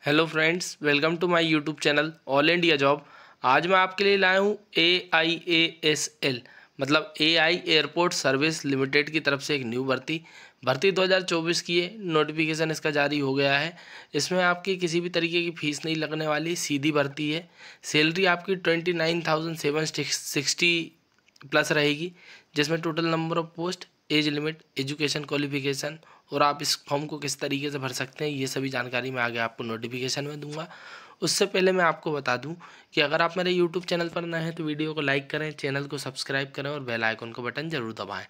Hello friends, welcome to my YouTube channel all India job. आज मैं आपके लिए लाया हूँ AIASL मतलब AI एयरपोर्ट सर्विस लिमिटेड की तरफ से एक न्यू भर्ती 2024 की है। नोटिफिकेशन इसका जारी हो गया है। इसमें आपकी किसी भी तरीके की फ़ीस नहीं लगने वाली, सीधी भर्ती है। सैलरी आपकी 29,760 प्लस रहेगी, जिसमें total number of post, age limit, education qualification और आप इस फॉर्म को किस तरीके से भर सकते हैं, ये सभी जानकारी मैं आगे आपको नोटिफिकेशन में दूंगा। उससे पहले मैं आपको बता दूं कि अगर आप मेरे यूट्यूब चैनल पर नए हैं तो वीडियो को लाइक करें, चैनल को सब्सक्राइब करें और बेल आइकन को बटन जरूर दबाएं,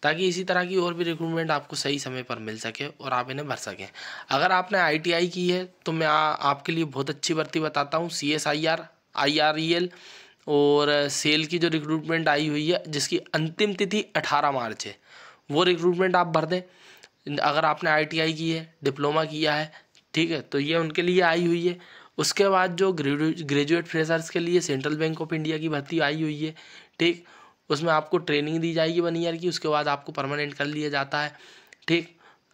ताकि इसी तरह की और भी रिक्रूटमेंट आपको सही समय पर मिल सके और आप इन्हें भर सकें। अगर आपने ITI की है तो मैं आपके लिए बहुत अच्छी भर्ती बताता हूँ। CSIR, IREL और सेल की जो रिक्रूटमेंट आई हुई है, जिसकी अंतिम तिथि 18 मार्च है, वो रिक्रूटमेंट आप भर दें। अगर आपने ITI की है, डिप्लोमा किया है, ठीक है, तो ये उनके लिए आई हुई है। उसके बाद जो ग्रेजुएट फ्रेशर्स के लिए सेंट्रल बैंक ऑफ इंडिया की भर्ती आई हुई है, ठीक, उसमें आपको ट्रेनिंग दी जाएगी 1 ईयर की, उसके बाद आपको परमानेंट कर लिया जाता है, ठीक,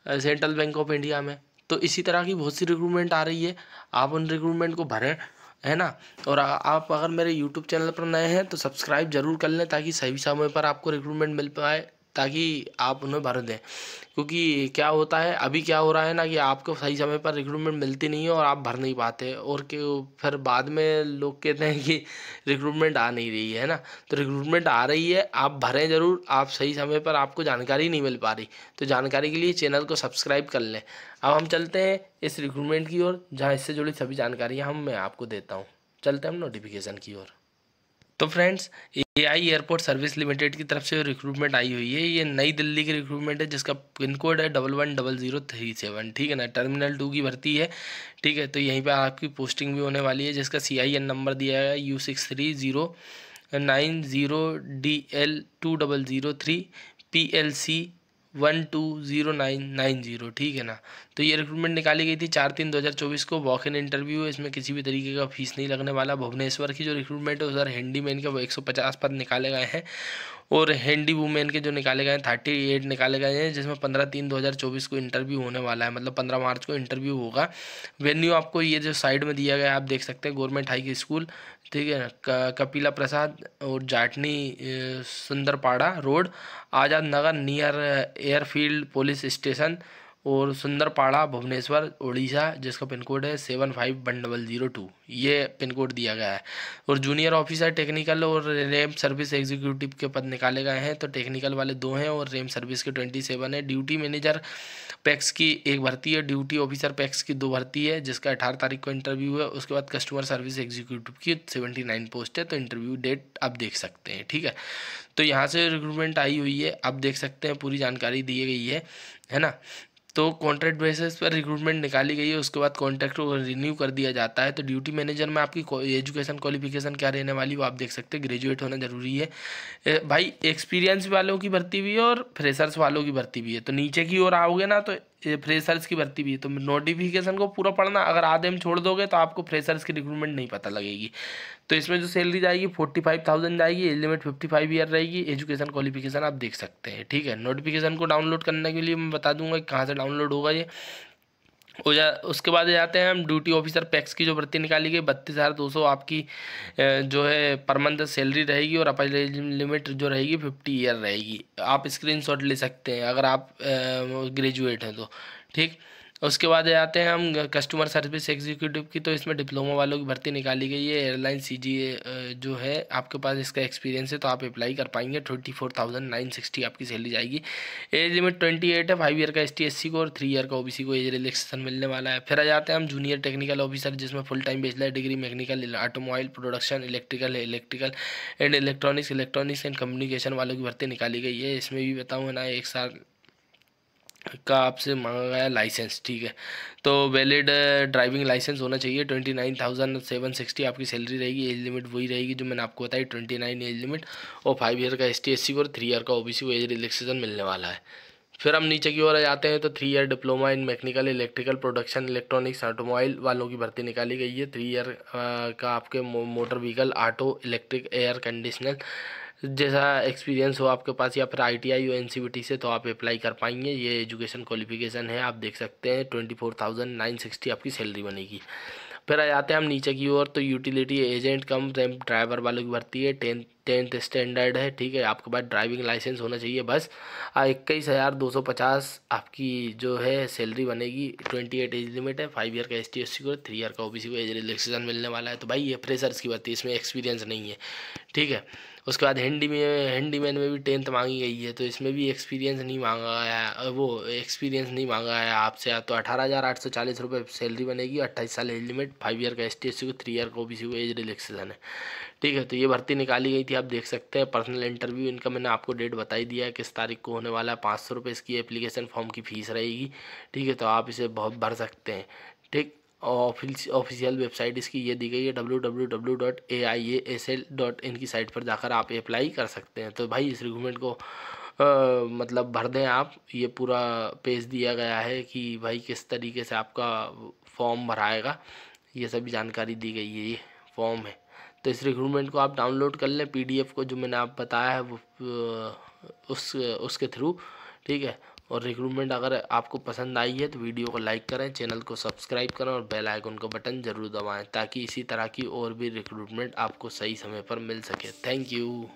सेंट्रल बैंक ऑफ इंडिया में। तो इसी तरह की बहुत सी रिक्रूटमेंट आ रही है, आप उन रिक्रूटमेंट को भरें, है ना। और आप अगर मेरे यूट्यूब चैनल पर नए हैं तो सब्सक्राइब जरूर कर लें, ताकि सही समय पर आपको रिक्रूटमेंट मिल पाए, ताकि आप उन्हें भर दें। क्योंकि क्या होता है, अभी क्या हो रहा है ना, कि आपको सही समय पर रिक्रूटमेंट मिलती नहीं है और आप भर नहीं पाते, और क्यों फिर बाद में लोग कहते हैं कि रिक्रूटमेंट आ नहीं रही है ना। तो रिक्रूटमेंट आ रही है, आप भरें ज़रूर। आप सही समय पर, आपको जानकारी नहीं मिल पा रही तो जानकारी के लिए चैनल को सब्सक्राइब कर लें। अब हम चलते हैं इस रिक्रूटमेंट की ओर, जहाँ इससे जुड़ी सभी जानकारियाँ मैं आपको देता हूँ। चलते हैं हम नोटिफिकेशन की ओर। तो friends, AI airport service limited की तरफ से रिक्रूटमेंट आई हुई है। ये नई दिल्ली की रिक्रूटमेंट है, जिसका पिन कोड है 110037, ठीक है ना। टर्मिनल 2 की भर्ती है, ठीक है। तो यहीं पे आपकी पोस्टिंग भी होने वाली है, जिसका CIN नंबर दिया गया है U6309DL2003 PLC 120990, ठीक है ना। तो ये रिक्रूटमेंट निकाली गई थी 4/3/2024 को। वॉक इन इंटरव्यू है, इसमें किसी भी तरीके का फीस नहीं लगने वाला। भुवनेश्वर की जो रिक्रूटमेंट है उधर हैंडीमैन के वो 150 पद निकाले गए हैं, और हैंडी वूमेन के जो निकाले गए हैं 38 निकाले गए हैं, जिसमें 15/3/2024 को इंटरव्यू होने वाला है, मतलब 15 मार्च को इंटरव्यू होगा। वेन्यू आपको ये जो साइड में दिया गया है आप देख सकते हैं, गवर्नमेंट हाई स्कूल, ठीक है ना, कपिला प्रसाद और जाटनी Sundarpada road, Azad Nagar near airfield police station, और सुंदरपाड़ा भुवनेश्वर उड़ीसा, जिसका पिन कोड है 751002, ये पिन कोड दिया गया है। और जूनियर ऑफिसर टेक्निकल और रेम सर्विस एग्जीक्यूटिव के पद निकाले गए हैं। तो टेक्निकल वाले 2 हैं और रेम सर्विस के 27 है। ड्यूटी मैनेजर पैक्स की 1 भर्ती है, ड्यूटी ऑफिसर पैक्स की 2 भर्ती है, जिसका 18 तारीख को इंटरव्यू है। उसके बाद कस्टमर सर्विस एग्जीक्यूटिव की 79 पोस्ट है। तो इंटरव्यू डेट आप देख सकते हैं, ठीक है। तो यहाँ से रिक्रूटमेंट आई हुई है, आप देख सकते हैं, पूरी जानकारी दी गई है ना। तो कॉन्ट्रैक्ट बेसिस पर रिक्रूटमेंट निकाली गई है, उसके बाद कॉन्ट्रैक्ट को रिन्यू कर दिया जाता है। तो ड्यूटी मैनेजर में आपकी एजुकेशन क्वालिफिकेशन क्या रहने वाली वो आप देख सकते हैं, ग्रेजुएट होना जरूरी है। भाई, एक्सपीरियंस वालों की भर्ती भी है और फ्रेशर्स वालों की भर्ती भी है। तो नीचे की ओर आओगे ना तो फ्रेशर्स की भर्ती भी है। तो नोटिफिकेशन को पूरा पढ़ना, अगर आधे में छोड़ दोगे तो आपको फ्रेशर्स की रिक्रूटमेंट नहीं पता लगेगी। तो इसमें जो सैलरी जाएगी 45,000 जाएगी, एज लिमिट 55 ईयर रहेगी, एजुकेशन क्वालिफिकेशन आप देख सकते हैं, ठीक है। नोटिफिकेशन को डाउनलोड करने के लिए मैं बता दूंगा कि कहाँ से डाउनलोड होगा ये। उसके बाद जाते हैं हम ड्यूटी ऑफिसर पैक्स की जो भर्ती निकाली गई 32,200 आपकी जो है पर मंथ सैलरी रहेगी, और अपर एज लिमिट जो रहेगी 50 ईयर रहेगी। आप स्क्रीनशॉट ले सकते हैं अगर आप ग्रेजुएट हैं तो, ठीक। उसके बाद जाते हैं हम कस्टमर सर्विस एग्जीक्यूटिव की। तो इसमें डिप्लोमा वालों की भर्ती निकाली गई है। एयरलाइन CGA जो है, आपके पास इसका एक्सपीरियंस है तो आप अप्लाई कर पाएंगे। 24,960 आपकी सैलरी जाएगी। एज लिमिट 28 है, 5 ईयर का ST/SC को और 3 ईयर का OBC को एज रिलैक्सेशन मिलने वाला है। फिर आ जाते हैं हम जूनियर टेक्निकल ऑफिसर, जिसमें full time bachelor degree mechanical, automobile production, electrical and electronics and communication वालों की भर्ती निकाली गई है। इसमें भी बताऊँ ना, 1 साल का आपसे मांगा गया लाइसेंस, ठीक है। तो वैलिड ड्राइविंग लाइसेंस होना चाहिए। 29,760 आपकी सैलरी रहेगी। एज लिमिट वही रहेगी जो मैंने आपको बताई, 29 एज लिमिट, और 5 ईयर का ST/SC को और 3 ईयर का OBC को एज रिलैक्सेशन मिलने वाला है। फिर हम नीचे की ओर आ जाते हैं तो 3 year diploma in mechanical, electrical, production, electronics, automobile वालों की भर्ती निकाली गई है। 3 ईयर का आपके motor vehicle, auto, electric, air conditioner, जैसा एक्सपीरियंस हो आपके पास या फिर ITI हो NCVT से, तो आप अप्लाई कर पाएंगे। ये एजुकेशन क्वालिफिकेशन है, आप देख सकते हैं 24,960 आपकी सैलरी बनेगी। फिर आ जाते हैं हम नीचे की ओर, तो यूटिलिटी एजेंट कम रैंप ड्राइवर वालों की भर्ती है। टेंथ स्टैंडर्ड है, ठीक है। आपके पास ड्राइविंग लाइसेंस होना चाहिए बस। 21,250 आपकी जो है सैलरी बनेगी। 28 एज लिमिट है। 5 ईयर का ST/SC को, 3 ईयर का OBC को एज रिलैक्सेशन मिलने वाला है। तो भाई ये फ्रेशर्स की भर्ती, इसमें एक्सपीरियंस नहीं है, ठीक है। उसके बाद हैंडीमैन में भी 10th मांगी गई है, तो इसमें भी एक्सपीरियंस नहीं मांगा गया है, वो एक्सपीरियंस नहीं मांगा है आपसे। तो 18,840 रुपये सैलरी बनेगी। 28 साल एज लिमिट। 5 ईयर का ST/SC को, 3 ईयर का OBC को एज रिलैक्सेशन है, ठीक है। तो ये भर्ती निकाली गई थी, आप देख सकते हैं। पर्सनल इंटरव्यू इनका मैंने आपको डेट बता ही दिया है किस तारीख को होने वाला है। 500 रुपये इसकी एप्लीकेशन फॉर्म की फ़ीस रहेगी, ठीक है। तो आप इसे बहुत भर सकते हैं, ठीक। और ऑफिशियल वेबसाइट इसकी ये दी गई है, www.aiasl.in की साइट पर जाकर आप अप्लाई कर सकते हैं। तो भाई इस रिक्रूटमेंट को मतलब भर दें आप। ये पूरा पेज दिया गया है कि भाई किस तरीके से आपका फॉर्म भराएगा, ये सभी जानकारी दी गई है। ये फॉर्म है, तो इस रिक्रूटमेंट को आप डाउनलोड कर लें PDF को, जो मैंने आप बताया है वो उसके थ्रू, ठीक है। और रिक्रूटमेंट अगर आपको पसंद आई है तो वीडियो को लाइक करें, चैनल को सब्सक्राइब करें और बेल आइकन का बटन ज़रूर दबाएं, ताकि इसी तरह की और भी रिक्रूटमेंट आपको सही समय पर मिल सके। Thank you.